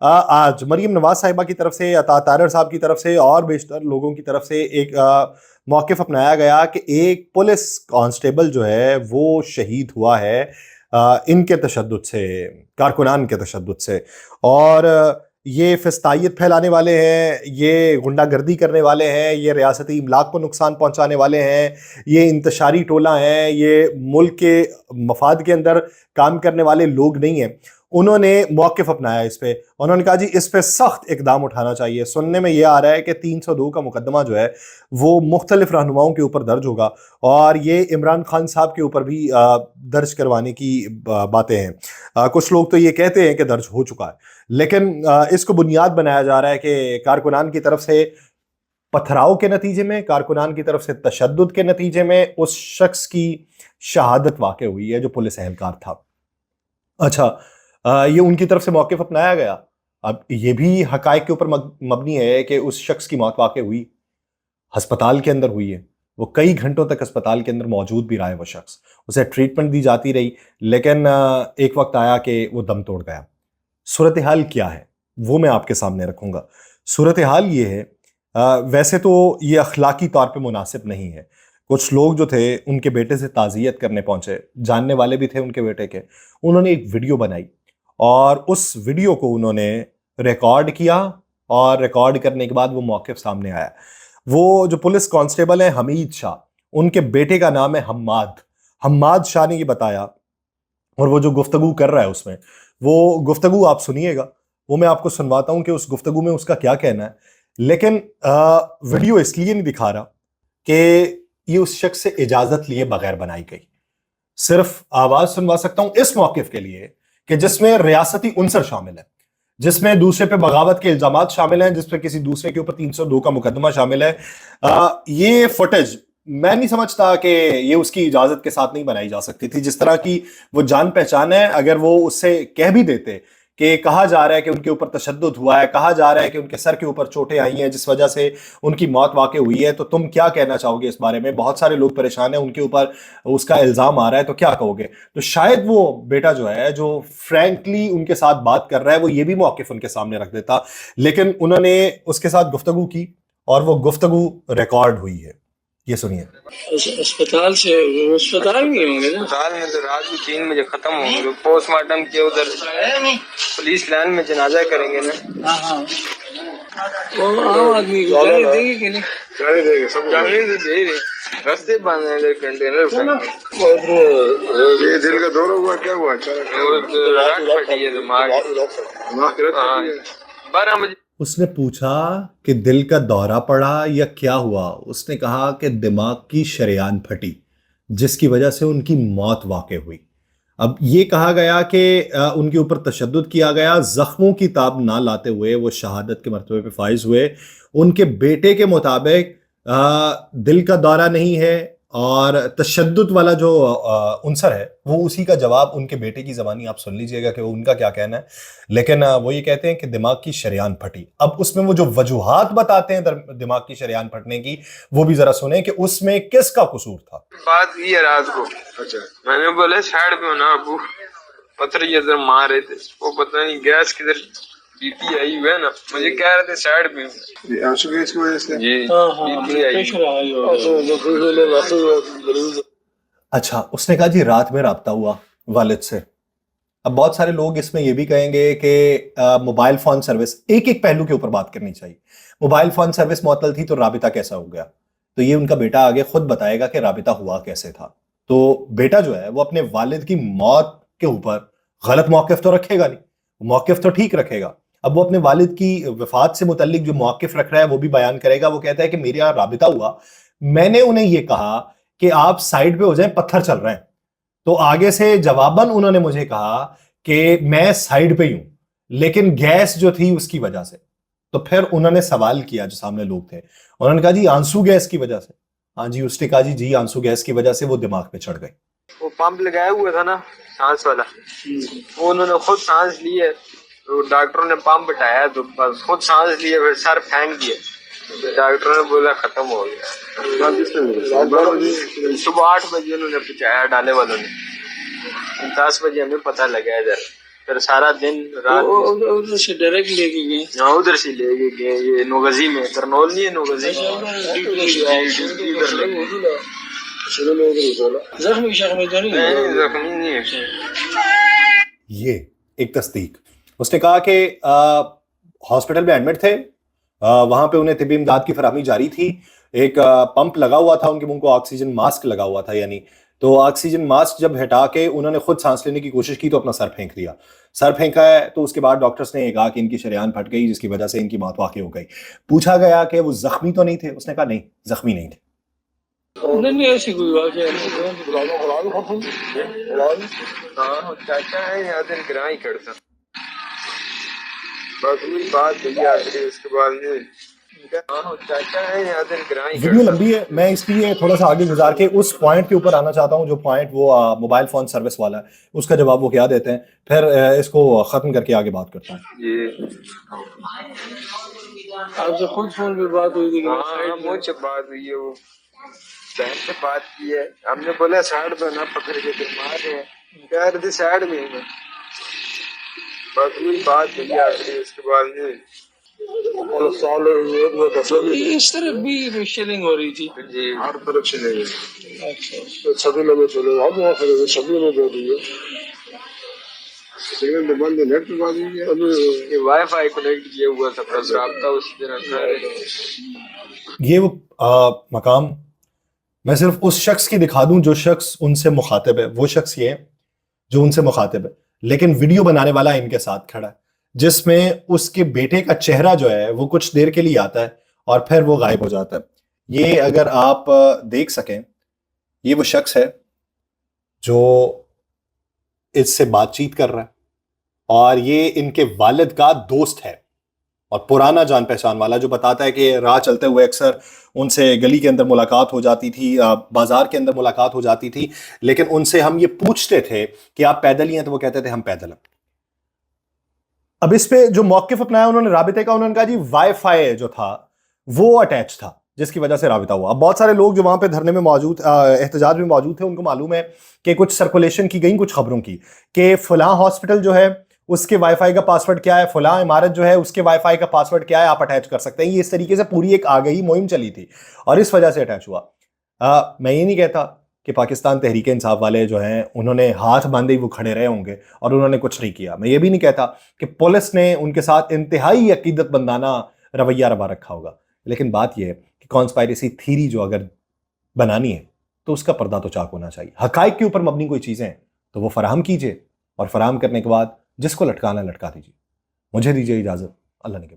آج مریم نواز صاحبہ کی طرف سے، عطا طاہر صاحب کی طرف سے اور بیشتر لوگوں کی طرف سے ایک موقف اپنایا گیا کہ ایک پولیس کانسٹیبل جو ہے وہ شہید ہوا ہے ان کے تشدد سے، کارکنان کے تشدد سے، اور یہ فسطائیت پھیلانے والے ہیں، یہ غنڈہ گردی کرنے والے ہیں، یہ ریاستی املاک کو نقصان پہنچانے والے ہیں، یہ انتشاری ٹولہ ہیں، یہ ملک کے مفاد کے اندر کام کرنے والے لوگ نہیں ہیں۔ انہوں نے موقف اپنایا اس پہ، انہوں نے کہا جی اس پہ سخت اقدام اٹھانا چاہیے۔ سننے میں یہ آ رہا ہے کہ 302 کا مقدمہ جو ہے وہ مختلف رہنماؤں کے اوپر درج ہوگا، اور یہ عمران خان صاحب کے اوپر بھی درج کروانے کی باتیں ہیں۔ کچھ لوگ تو یہ کہتے ہیں کہ درج ہو چکا ہے، لیکن اس کو بنیاد بنایا جا رہا ہے کہ کارکنان کی طرف سے پتھراؤ کے نتیجے میں، کارکنان کی طرف سے تشدد کے نتیجے میں اس شخص کی شہادت واقع ہوئی ہے جو پولیس اہلکار تھا۔ اچھا، یہ ان کی طرف سے موقف اپنایا گیا۔ اب یہ بھی حقائق کے اوپر مبنی ہے کہ اس شخص کی موت واقع ہوئی، ہسپتال کے اندر ہوئی ہے، وہ کئی گھنٹوں تک ہسپتال کے اندر موجود بھی رہا ہے وہ شخص، اسے ٹریٹمنٹ دی جاتی رہی، لیکن ایک وقت آیا کہ وہ دم توڑ گیا۔ صورتحال کیا ہے وہ میں آپ کے سامنے رکھوں گا۔ صورتحال یہ ہے، ویسے تو یہ اخلاقی طور پہ مناسب نہیں ہے۔ کچھ لوگ جو تھے ان کے بیٹے سے تعزیت کرنے پہنچے، جاننے والے بھی تھے ان کے بیٹے کے، انہوں نے ایک ویڈیو بنائی اور اس ویڈیو کو انہوں نے ریکارڈ کیا، اور ریکارڈ کرنے کے بعد وہ موقف سامنے آیا۔ وہ جو پولیس کانسٹیبل ہیں حمید شاہ، ان کے بیٹے کا نام ہے حماد شاہ نے یہ بتایا، اور وہ جو گفتگو کر رہا ہے اس میں، وہ گفتگو آپ سنیے گا، وہ میں آپ کو سنواتا ہوں کہ اس گفتگو میں اس کا کیا کہنا ہے۔ لیکن ویڈیو اس لیے نہیں دکھا رہا کہ یہ اس شخص سے اجازت لیے بغیر بنائی گئی، صرف آواز سنوا سکتا ہوں اس موقف کے لیے کہ جس میں ریاستی عنصر شامل ہے، جس میں دوسرے پہ بغاوت کے الزامات شامل ہیں، جس پہ کسی دوسرے کے اوپر 302 کا مقدمہ شامل ہے۔ یہ فوٹیج میں نہیں سمجھتا کہ یہ اس کی اجازت کے ساتھ نہیں بنائی جا سکتی تھی۔ جس طرح کی وہ جان پہچان ہے، اگر وہ اس سے کہہ بھی دیتے کہ کہا جا رہا ہے کہ ان کے اوپر تشدد ہوا ہے، کہا جا رہا ہے کہ ان کے سر کے اوپر چوٹیں آئی ہیں جس وجہ سے ان کی موت واقع ہوئی ہے، تو تم کیا کہنا چاہو گے اس بارے میں؟ بہت سارے لوگ پریشان ہیں، ان کے اوپر اس کا الزام آ رہا ہے، تو کیا کہو گے؟ تو شاید وہ بیٹا جو ہے، جو فرینکلی ان کے ساتھ بات کر رہا ہے، وہ یہ بھی موقف ان کے سامنے رکھ دیتا، لیکن انہوں نے اس کے ساتھ گفتگو کی اور وہ گفتگو ریکارڈ ہوئی ہے۔ یہ سنیے۔ اسپتال میں ہوں گے نا؟ اسپتال میں تو رات کو 3 بجے ختم ہوں گے، پوسٹ مارٹم کے ادھر پولیس لائن میں جنازہ کریں گے نا۔ ہاں عام آدمی کو جانے دیں گے کہ نہیں؟ جانے دیں گے، سب جانے دے رہے، رستے بند ہیں ادھر، کنٹینر یہ دل کا دورہ ہوا، کیا ہوا؟ رات پھٹی ہے دماغ 12 بجے۔ اس نے پوچھا کہ دل کا دورہ پڑا یا کیا ہوا؟ اس نے کہا کہ دماغ کی شریان پھٹی، جس کی وجہ سے ان کی موت واقع ہوئی۔ اب یہ کہا گیا کہ ان کے اوپر تشدد کیا گیا، زخموں کی تاب نہ لاتے ہوئے وہ شہادت کے مرتبے پہ فائز ہوئے۔ ان کے بیٹے کے مطابق دل کا دورہ نہیں ہے، اور تشدد والا جو عنصر ہے وہ اسی کا جواب ان کے بیٹے کی زبانی آپ سن لیجئے گا کہ وہ ان کا کیا کہنا ہے، لیکن وہ یہ کہتے ہیں کہ دماغ کی شریان پھٹی۔ اب اس میں وہ جو وجوہات بتاتے ہیں دماغ کی شریان پھٹنے کی، وہ بھی ذرا سنیں کہ اس میں کس کا قصور تھا۔ بات یہ رات کو، اچھا میں نے بولے سائڈ پہ ہونا ابو، پتھر یہ ادھر مار رہے تھے، وہ پتہ نہیں گیس کدھر بی پی آئی ہوئے نا، مجھے کہہ رہے تھے سائڈ پہ آنسو گیس کی وجہ سے جی بی پی آئی۔ اچھا، اس نے کہا جی رات میں رابطہ ہوا والد سے۔ اب بہت سارے لوگ اس میں یہ بھی کہیں گے کہ موبائل فون سروس، ایک ایک پہلو کے اوپر بات کرنی چاہیے۔ موبائل فون سروس معطل تھی تو رابطہ کیسا ہو گیا؟ تو یہ ان کا بیٹا آگے خود بتائے گا کہ رابطہ ہوا کیسے تھا۔ تو بیٹا جو ہے وہ اپنے والد کی موت کے اوپر غلط موقف تو رکھے گا نہیں، موقف تو ٹھیک رکھے گا۔ اب وہ اپنے والد کی وفات سے متعلق جو موقف رکھ رہا ہے وہ بھی بیان کرے گا۔ وہ کہتا ہے کہ میرے یہاں رابطہ ہوا، میں نے انہیں یہ کہا کہ آپ سائڈ پہ ہو جائیں، پتھر چل رہے ہیں، تو آگے سے جواباً انہوں نے مجھے کہا کہ میں سائڈ پہ ہی ہوں، لیکن گیس جو تھی اس کی وجہ سے۔ تو پھر انہوں نے سوال کیا، جو سامنے لوگ تھے، انہوں نے کہا جی آنسو گیس کی وجہ سے؟ ہاں جی، اس نے کہا جی آنسو گیس کی وجہ سے وہ دماغ پہ چڑھ گئی۔ وہ پمپ لگایا ہوا تھا نا سانس والا، وہ انہوں نے خود سانس لی ہے، تو ڈاکٹروں نے پمپ ہٹایا تو بس خود سانس لیے، پھر سر پھینک دیا، ڈاکٹروں نے بولا ختم ہو گیا۔ صبح 8 بجے انہوں نے پہنچایا ڈالے والوں نے، 10 بجے ہمیں پتہ لگا ادھر پھر سارا دن رات ادھر سے ڈائریکٹ لے کے گئے. ہاں ادھر سے لے کے گئے. یہ نوغزی میں کرنول نہیں ہے نوغزی زخمی نہیں ہے. یہ ایک تصدیق. اس نے کہا کہ ہاسپٹل میں ایڈمٹ تھے, وہاں پہ انہیں طبی امداد کی فراہمی جاری تھی. ایک پمپ لگا ہوا تھا ان کے منہ کو, آکسیجن ماسک لگا ہوا تھا یعنی, تو آکسیجن ماسک جب ہٹا کے انہوں نے خود سانس لینے کی کوشش کی تو اپنا سر پھینک دیا. سر پھینکا ہے تو اس کے بعد ڈاکٹرز نے کہا کہ ان کی شریان پھٹ گئی جس کی وجہ سے ان کی موت واقع ہو گئی. پوچھا گیا کہ وہ زخمی تو نہیں تھے, اس نے کہا نہیں زخمی نہیں تھے. نہیں ایسی کوئی واقعہ ویڈیو لمبی ہے, میں اس لیے تھوڑا سا آگے گزار کے اس پوائنٹ کے اوپر آنا چاہتا ہوں جو پوائنٹ وہ موبائل فون سروس والا ہے, اس کا جواب وہ کیا دیتے ہیں, پھر اس کو ختم کر کے آگے بات کرتا ہوں. آپ سے خود فون پہ بات ہوئی تھی؟ ہاں مجھ سے بات ہوئی ہے, وہ بہن سے بات کی ہے. ہم نے بولا سائڈ پہ نہ پکڑ کے پھر مار رہے ہیں, کہہ رہے تھے سائڈ میں ہی. بس وہی بات ہوئی ہے, اس کے بعد اس طرف بھی شیلنگ ہو رہی تھی. جی ہر طرف شیلنگ ہے. اچھا سبھی لوگ چلے اب وہاں سے سبھی لوگ دے دیے. وائی فائی کنیکٹ کیا ہوا تھا, بس رابطہ اسی طرح. یہ وہ مقام میں صرف اس شخص کی دکھا دوں جو شخص ان سے مخاطب ہے. وہ شخص یہ ہے جو ان سے مخاطب ہے, لیکن ویڈیو بنانے والا ان کے ساتھ کھڑا ہے, جس میں اس کے بیٹے کا چہرہ جو ہے وہ کچھ دیر کے لیے آتا ہے اور پھر وہ غائب ہو جاتا ہے. یہ اگر آپ دیکھ سکیں, یہ وہ شخص ہے جو اس سے بات چیت کر رہا ہے, اور یہ ان کے والد کا دوست ہے اور پرانا جان پہچان والا, جو بتاتا ہے کہ راہ چلتے ہوئے اکثر ان سے گلی کے اندر ملاقات ہو جاتی تھی, بازار کے اندر ملاقات ہو جاتی تھی, لیکن ان سے ہم یہ پوچھتے تھے کہ آپ پیدل ہی ہیں, تو وہ کہتے تھے ہم پیدل ہیں. اب اس پہ جو موقف اپنایا انہوں نے رابطے کا, انہوں نے کہا جی وائی فائی جو تھا وہ اٹیچ تھا جس کی وجہ سے رابطہ ہوا. اب بہت سارے لوگ جو وہاں پہ دھرنے میں موجود, احتجاج میں موجود تھے, ان کو معلوم ہے کہ کچھ سرکولیشن کی گئی کچھ خبروں کی کہ فلاں ہاسپٹل جو ہے اس کے وائی فائی کا پاسورڈ کیا ہے, فلاں عمارت جو ہے اس کے وائی فائی کا پاسورڈ کیا ہے, آپ اٹیچ کر سکتے ہیں. یہ اس طریقے سے پوری ایک آگہی مہم چلی تھی اور اس وجہ سے اٹیچ ہوا. میں یہ نہیں کہتا کہ پاکستان تحریک انصاف والے جو ہیں انہوں نے ہاتھ باندھے ہی وہ کھڑے رہے ہوں گے اور انہوں نے کچھ نہیں کیا. میں یہ بھی نہیں کہتا کہ پولیس نے ان کے ساتھ انتہائی عقیدت مندانہ رویہ روا رکھا ہوگا, لیکن بات یہ ہے کہ کانسپائریسی تھیری جو اگر بنانی ہے تو اس کا پردہ تو چاک ہونا چاہیے. حقائق کے اوپر مبنی کوئی چیزیں ہیں تو وہ فراہم کیجئے, اور فراہم کرنے کے بعد جس کو لٹکانا لٹکا دیجیے. مجھے دیجیے اجازت, اللہ نے کے بعد.